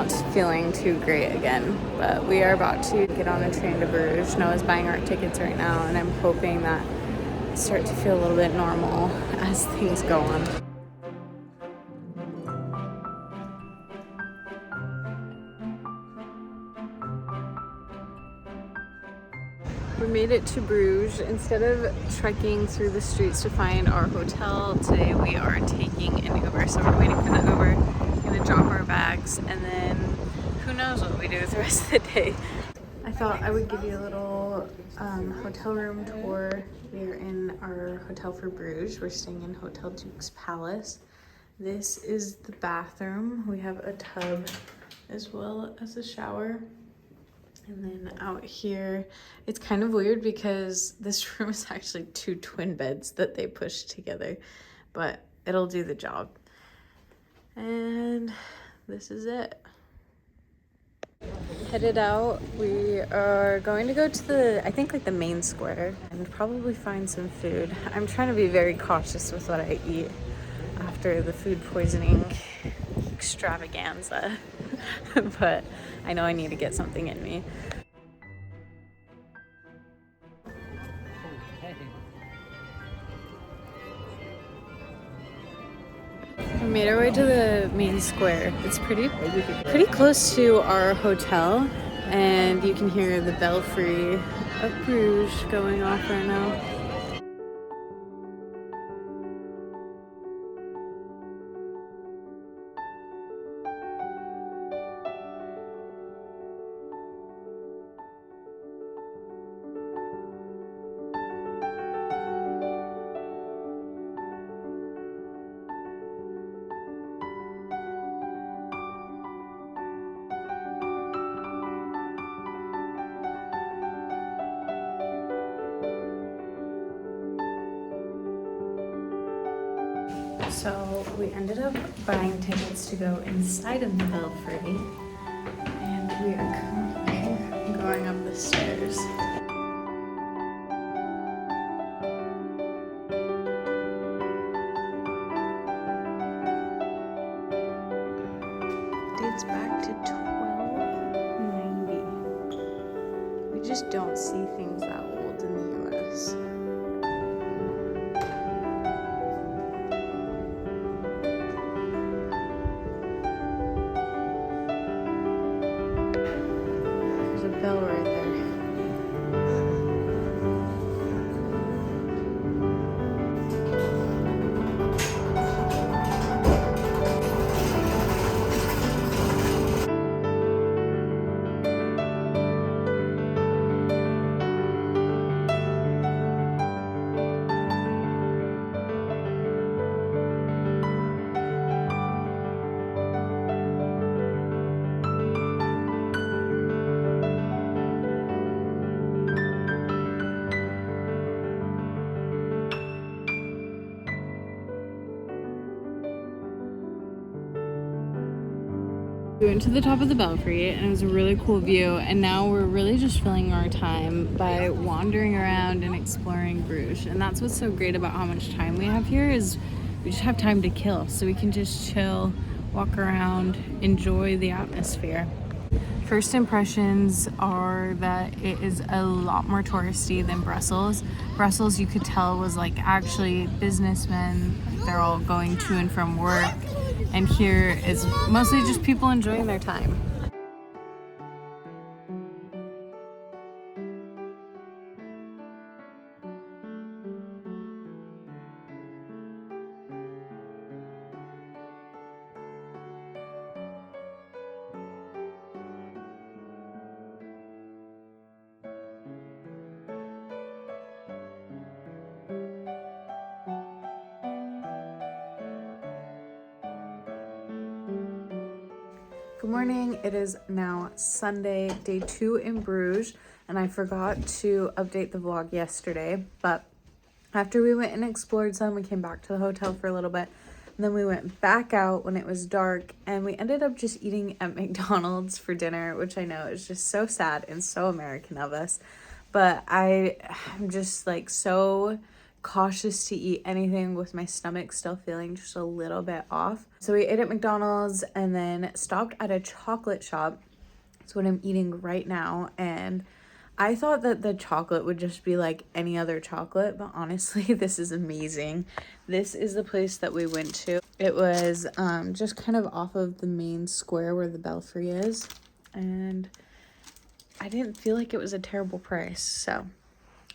not feeling too great again, but we are about to get on a train to Bruges. Noah's buying our tickets right now, and I'm hoping that I start to feel a little bit normal as things go on. We made it to Bruges. Instead of trekking through the streets to find our hotel, today we are taking an Uber. So we're waiting for the Uber, gonna drop our bags, and then who knows what we do with the rest of the day. I thought I would give you a little hotel room tour. We are in our hotel for Bruges. We're staying in Hotel Duke's Palace. This is the bathroom. We have a tub as well as a shower. And then out here, it's kind of weird because this room is actually 2 twin beds that they pushed together, but it'll do the job. And this is it. Headed out. We are going to go to the, I think like the main square, and probably find some food. I'm trying to be very cautious with what I eat after the food poisoning extravaganza. But I know I need to get something in me. We made our way to the main square. It's pretty close to our hotel, and you can hear the belfry of Bruges going off right now. So we ended up buying tickets to go inside of the belfry, and we are currently going up the stairs. Dates back to 1290. We just don't see things that old in the US. Bell right there. We went to the top of the belfry, and it was a really cool view, and now we're really just filling our time by wandering around and exploring Bruges. And that's what's so great about how much time we have here, is we just have time to kill, so we can just chill, walk around, enjoy the atmosphere. First impressions are that it is a lot more touristy than Brussels. Brussels, you could tell, was like actually businessmen. They're all going to and from work. And here is mostly just people enjoying their time. Good morning. It is now Sunday, day 2 in Bruges, and I forgot to update the vlog yesterday, but after we went and explored some, we came back to the hotel for a little bit, and then we went back out when it was dark, and we ended up just eating at McDonald's for dinner, which I know is just so sad and so American of us, but I am just like so cautious to eat anything with my stomach still feeling just a little bit off. So we ate at McDonald's and then stopped at a chocolate shop. That's what I'm eating right now. And I thought that the chocolate would just be like any other chocolate, but honestly, this is amazing. This is the place that we went to. It was just kind of off of the main square where the Belfry is. And I didn't feel like it was a terrible price, so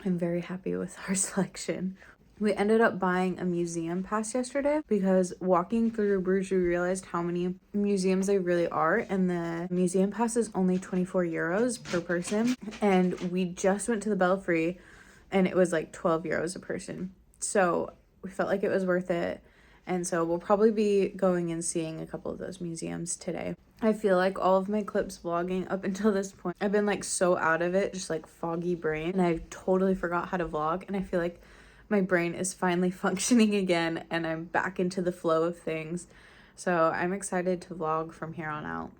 I'm very happy with our selection. We ended up buying a museum pass yesterday because walking through Bruges, we realized how many museums there really are, and the museum pass is only 24 euros per person. And we just went to the Belfry and it was like 12 euros a person. So we felt like it was worth it. And so we'll probably be going and seeing a couple of those museums today. I feel like all of my clips vlogging up until this point, I've been like so out of it, just like foggy brain. And I totally forgot how to vlog. And I feel like my brain is finally functioning again and I'm back into the flow of things. So I'm excited to vlog from here on out.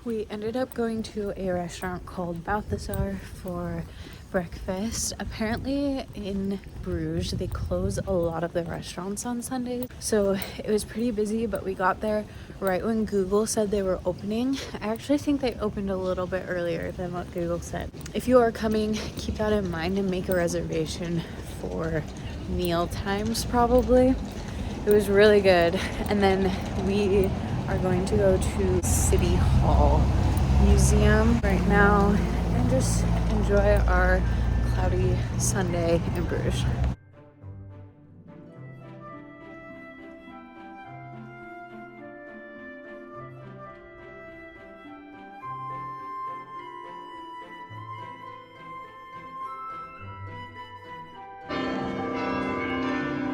We ended up going to a restaurant called Balthazar for breakfast. Apparently in Bruges, they close a lot of the restaurants on Sundays. So it was pretty busy, but we got there right when Google said they were opening. I actually think they opened a little bit earlier than what Google said. If you are coming, keep that in mind and make a reservation for meal times probably. It was really good. And then we are going to go to City Hall Museum right now and just enjoy our cloudy Sunday in Bruges.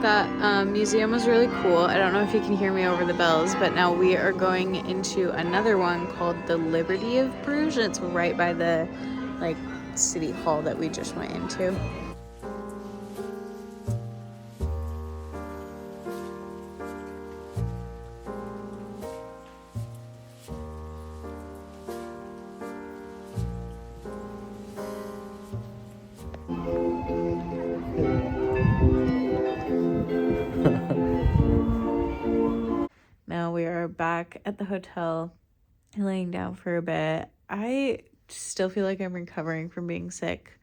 That museum was really cool. I don't know if you can hear me over the bells, but now we are going into another one called the Liberty of Bruges. It's right by the like city hall that we just went into. Now we are back at the hotel, laying down for a bit. I still feel like I'm recovering from being sick,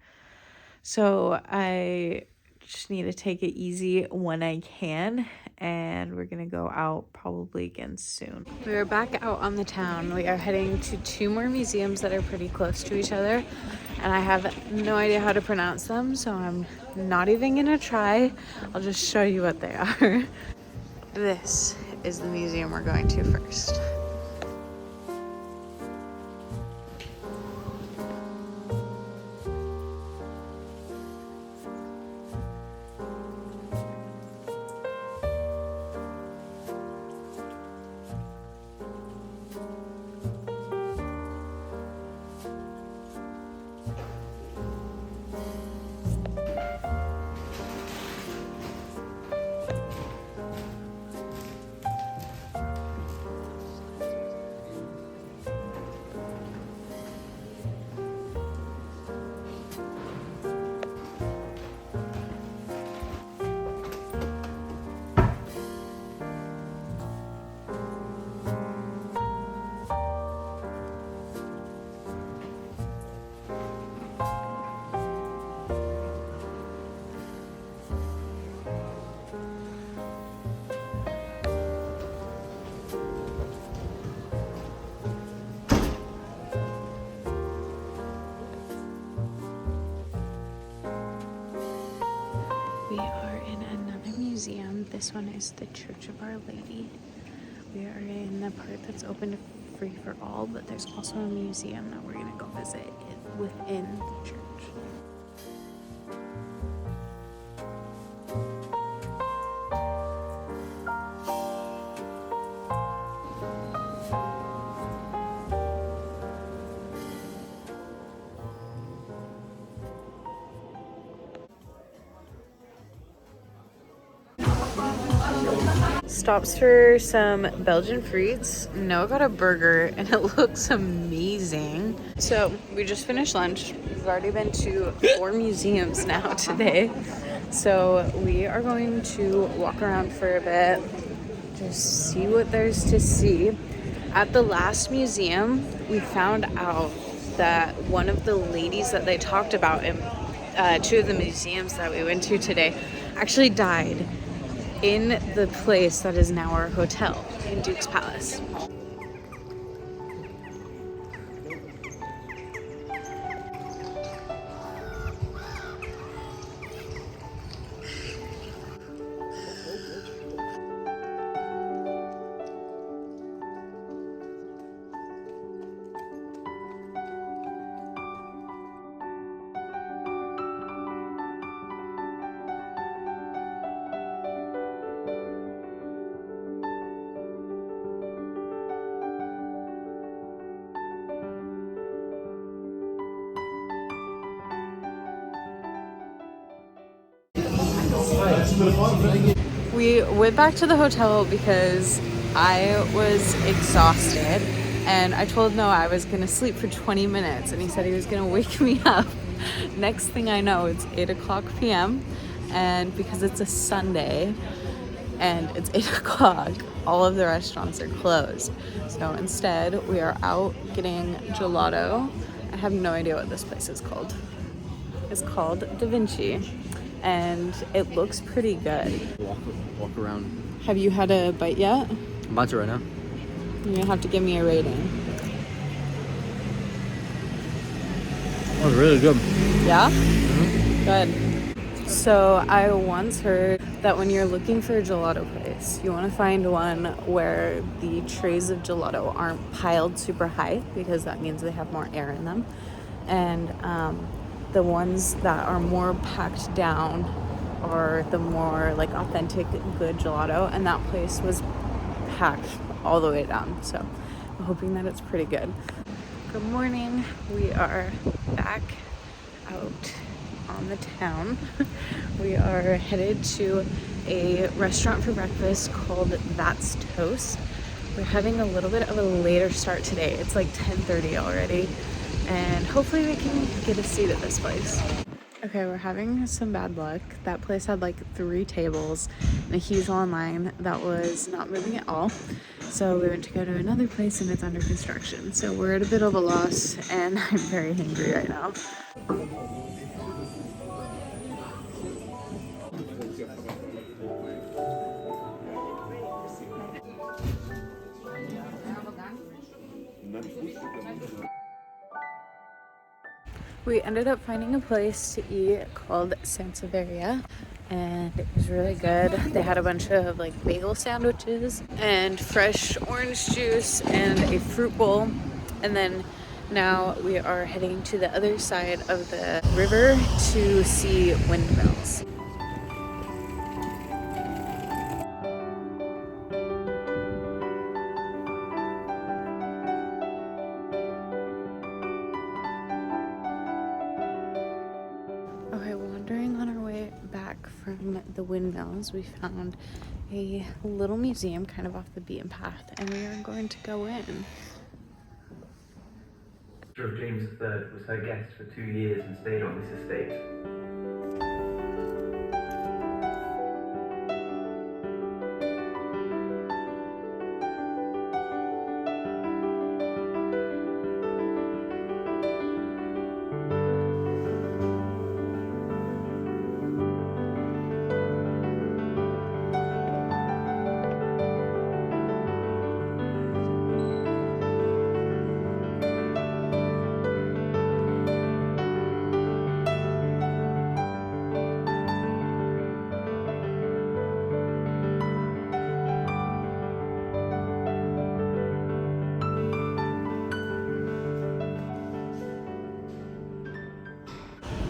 so I just need to take it easy when I can, and we're gonna go out probably again soon. We are back out on the town. We are heading to 2 more museums that are pretty close to each other, and I have no idea how to pronounce them, so I'm not even gonna try. I'll just show you what they are. This is the museum we're going to first. We are in another museum. This one is the Church of Our Lady. We are in the part that's open to free for all, but there's also a museum that we're gonna go visit within the church. stops for some Belgian frites. Noah got a burger and it looks amazing. So we just finished lunch. We've already been to 4 museums now today. So we are going to walk around for a bit, just see what there's to see. At the last museum, we found out that one of the ladies that they talked about in 2 of the museums that we went to today actually died in the place that is now our hotel in Duke's Palace. We went back to the hotel because I was exhausted and I told Noah I was gonna sleep for 20 minutes and he said he was gonna wake me up. Next thing I know, it's 8:00 p.m. and because it's a Sunday and it's 8 o'clock, all of the restaurants are closed. So instead, we are out getting gelato. I have no idea what this place is called. It's called Da Vinci, and it looks pretty good. Walk around. Have you had a bite yet? I'm about to right now. You're gonna have to give me a rating. That was really good. Yeah? Mm-hmm. Good. So I once heard that when you're looking for a gelato place, you want to find one where the trays of gelato aren't piled super high because that means they have more air in them. And the ones that are more packed down are the more like authentic good gelato, and that place was packed all the way down, so I'm hoping that it's pretty good. Good morning. We are back out on the town. We are headed to a restaurant for breakfast called That's Toast. We're having a little bit of a later start today. It's like 10:30 already, and hopefully we can get a seat at this place. Okay, we're having some bad luck. That place had like 3 tables and a huge long line that was not moving at all. So we went to go to another place and it's under construction. So we're at a bit of a loss and I'm very hungry right now. We ended up finding a place to eat called Sansevieria, and it was really good. They had a bunch of like bagel sandwiches and fresh orange juice and a fruit bowl. And then now we are heading to the other side of the river to see windmills. Okay, wandering on our way back from the windmills, we found a little museum kind of off the beaten path, and we are going to go in. Of James III was her guest for 2 years and stayed on this estate.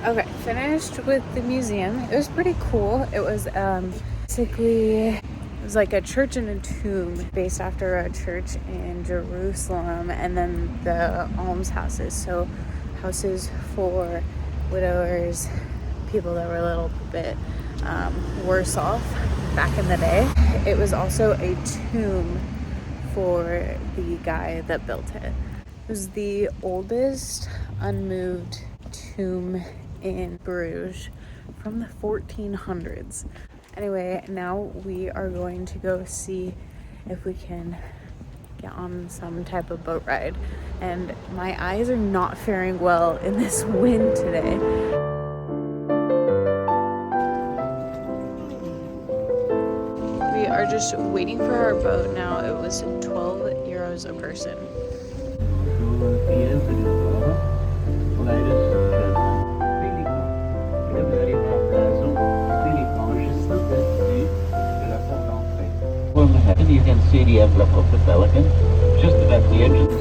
Okay, finished with the museum. It was pretty cool. It was basically, it was like a church and a tomb based after a church in Jerusalem, and then the almshouses, so houses for widowers, people that were a little bit worse off. back in the day. It was also a tomb for the guy that built it. It was the oldest unmoved tomb in Bruges from the 1400s. Anyway, now we are going to go see if we can get on some type of boat ride. And my eyes are not faring well in this wind today. We are just waiting for our boat now. It was 12 euros a person. And you can see the envelope of the pelican just about the entrance.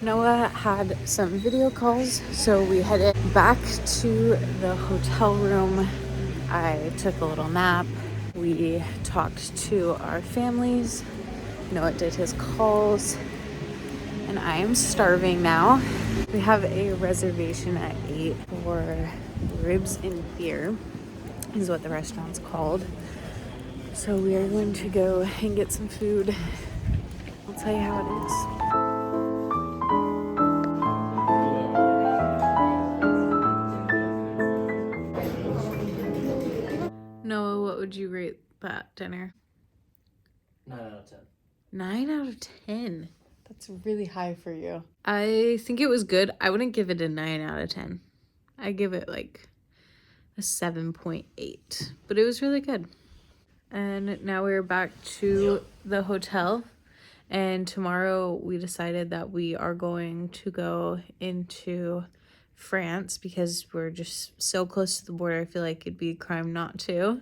Noah had some video calls, so we headed back to the hotel room. I took a little nap. We talked to our families. Noah did his calls, and I am starving now. We have a reservation at 8 for ribs and beer, is what the restaurant's called. So we are going to go and get some food. I'll tell you how it is. Noah, what would you rate that dinner? 9 out of 10. 9 out of 10. That's really high for you. I think it was good. I wouldn't give it a 9 out of 10. I give it like a 7.8. But it was really good. And now we're back to the hotel. And tomorrow we decided that we are going to go into France because we're just so close to the border. I feel like it'd be a crime not to.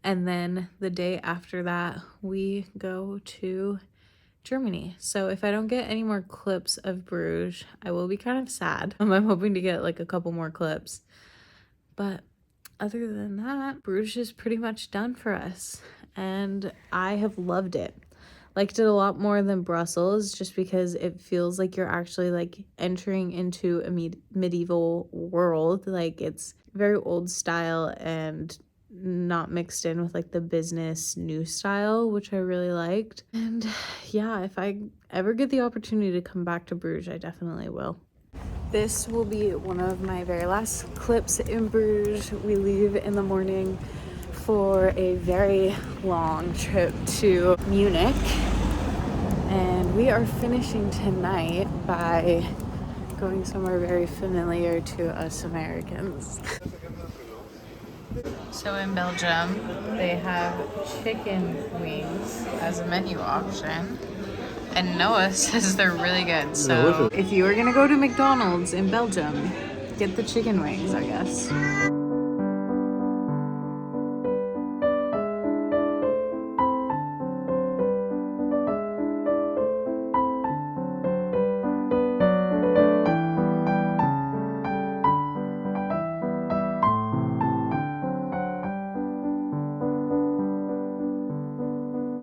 And then the day after that, we go to Germany. So if I don't get any more clips of Bruges, I will be kind of sad. I'm hoping to get like a couple more clips. But other than that, Bruges is pretty much done for us. And I have loved it. Liked it a lot more than Brussels just because it feels like you're actually like entering into a medieval world. Like it's very old style and not mixed in with like the business new style, which I really liked. And yeah, if I ever get the opportunity to come back to Bruges, I definitely will. This will be one of my very last clips in Bruges. We leave in the morning for a very long trip to Munich, and we are finishing tonight by going somewhere very familiar to us Americans. So in Belgium, they have chicken wings as a menu option. And Noah says they're really good. So if you are gonna go to McDonald's in Belgium, get the chicken wings, I guess.